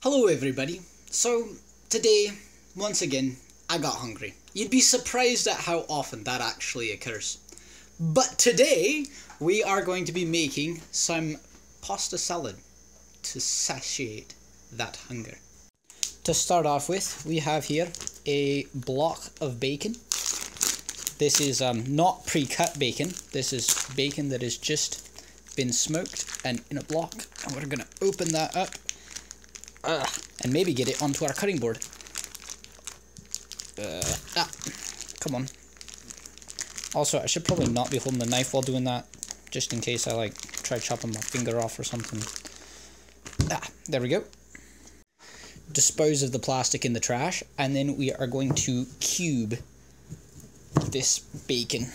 Hello everybody. So today, once again, I got hungry. You'd be surprised at how often that actually occurs. But today, we are going to be making some pasta salad to satiate that hunger. To start off with, we have here a block of bacon. This is not pre-cut bacon. This is bacon that has just been smoked and in a block. And we're going to open that up. And maybe get it onto our cutting board. Come on. Also, I should probably not be holding the knife while doing that, just in case I try chopping my finger off or something. There we go. Dispose of the plastic in the trash, and then we are going to cube this bacon,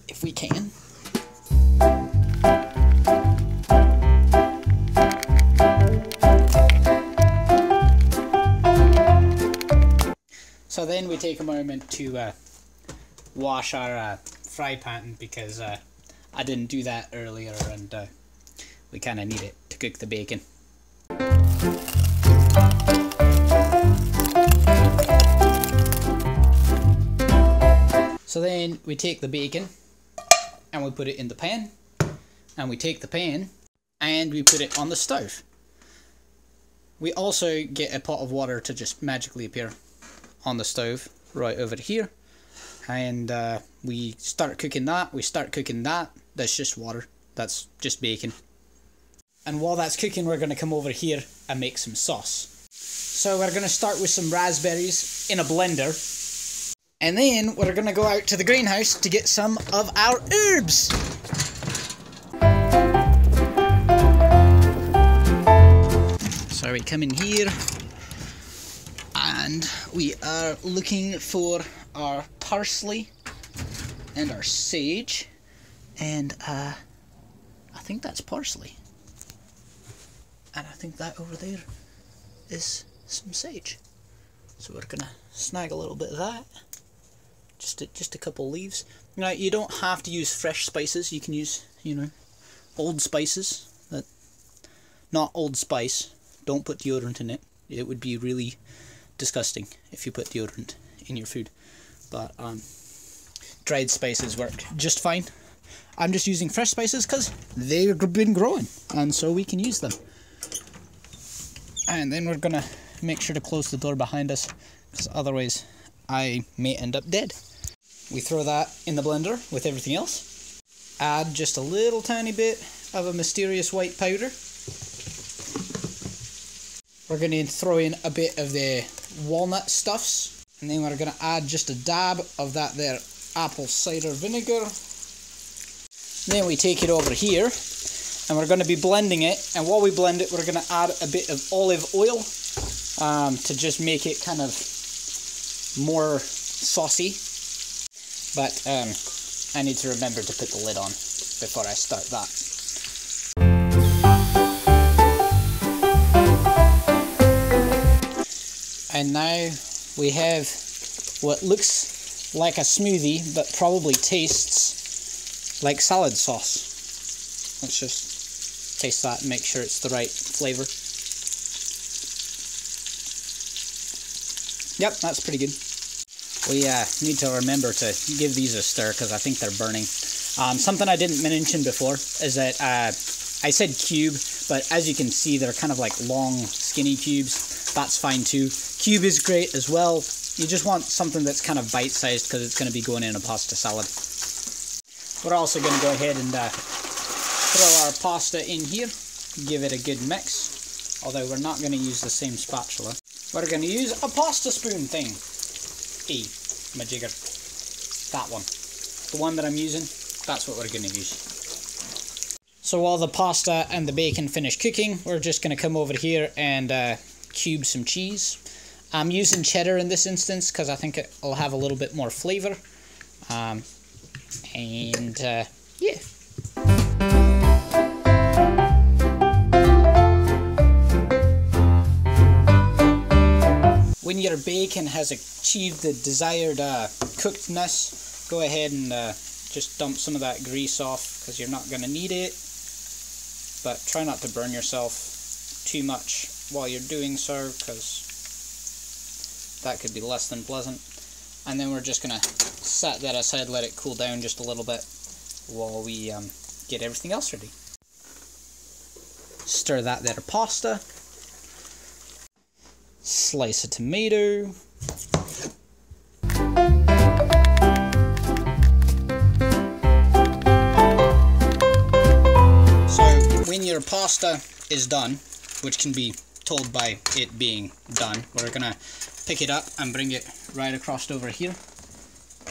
if we can. So then we take a moment to wash our fry pan, because I didn't do that earlier, and we kind of need it to cook the bacon. So then we take the bacon and we put it in the pan, and we take the pan and we put it on the stove. We also get a pot of water to just magically appear on the stove right over here, and we start cooking that. That's just water, that's just bacon. And while that's cooking, we're going to come over here and make some sauce. So we're going to start with some raspberries in a blender, and then we're going to go out to the greenhouse to get some of our herbs. So we come in here and we are looking for our parsley and our sage, and I think that's parsley, and I think that over there is some sage. So we're gonna snag a little bit of that, just a couple leaves. Now, you don't have to use fresh spices. You can use, old spices. Not Old Spice. Don't put deodorant in it. It would be really disgusting if you put deodorant in your food. But dried spices work just fine. I'm just using fresh spices because they've been growing, and so we can use them. And then we're gonna make sure to close the door behind us, because otherwise I may end up dead. We throw that in the blender with everything else. Add just a little tiny bit of a mysterious white powder. We're going to throw in a bit of the walnut stuffs, and then we're going to add just a dab of that there apple cider vinegar. Then we take it over here, and we're going to be blending it, and while we blend it, we're going to add a bit of olive oil to just make it kind of more saucy. But I need to remember to put the lid on before I start that. And now we have what looks like a smoothie, but probably tastes like salad sauce. Let's just taste that and make sure it's the right flavour. Yep, that's pretty good. We need to remember to give these a stir, because I think they're burning. Something I didn't mention before is that I said cube, but as you can see, they're kind of like long, skinny cubes. That's fine too. Cube is great as well. You just want something that's kind of bite-sized, because it's going to be going in a pasta salad. We're also going to go ahead and throw our pasta in here, give it a good mix, although we're not going to use the same spatula. We're going to use a pasta spoon thing. Majigger. That one. The one that I'm using, that's what we're going to use. So while the pasta and the bacon finish cooking, we're just going to come over here and cube some cheese. I'm using cheddar in this instance because I think it'll have a little bit more flavour. Yeah. When your bacon has achieved the desired cookedness, go ahead and just dump some of that grease off, because you're not going to need it. But try not to burn yourself too much while you're doing so, because that could be less than pleasant. And then we're just going to set that aside, let it cool down just a little bit while we get everything else ready. Stir that there pasta. Slice a tomato. So when your pasta is done, which can be told by it being done, we're going to pick it up and bring it right across over here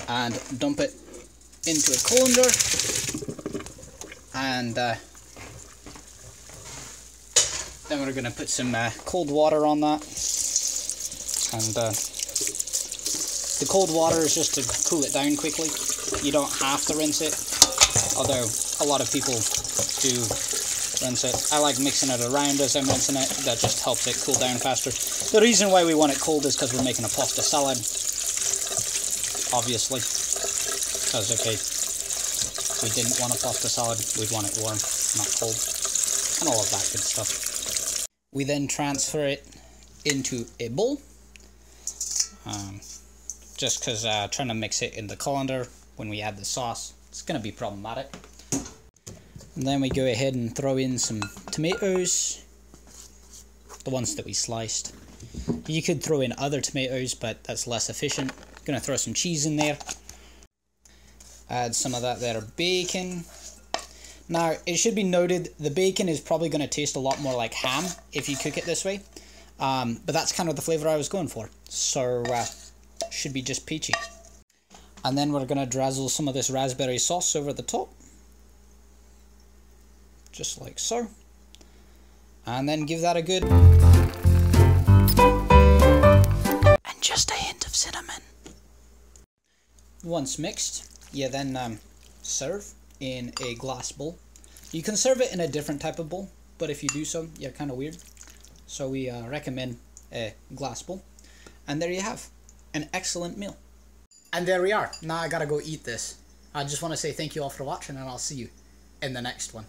and dump it into a colander, and then we're going to put some cold water on that, and the cold water is just to cool it down quickly. You don't have to rinse it, although a lot of people do rinse it. I like mixing it around as I'm rinsing it. That just helps it cool down faster. The reason why we want it cold is because we're making a pasta salad, obviously, because if we didn't want a pasta salad, we'd want it warm, not cold, and all of that good stuff. We then transfer it into a bowl, just because trying to mix it in the colander when we add the sauce, it's going to be problematic. And then we go ahead and throw in some tomatoes, the ones that we sliced. You could throw in other tomatoes, but that's less efficient. Going to throw some cheese in there. Add some of that there bacon. Now, it should be noted, the bacon is probably going to taste a lot more like ham if you cook it this way. But that's kind of the flavour I was going for. So, should be just peachy. And then we're going to drizzle some of this raspberry sauce over the top. Just like so. And then give that a good... and just a hint of cinnamon. Once mixed, you then serve in a glass bowl. You can serve it in a different type of bowl, but if you do so, you're kind of weird. So we recommend a glass bowl. And there you have an excellent meal. And there we are. Now I gotta go eat this. I just want to say thank you all for watching, and I'll see you in the next one.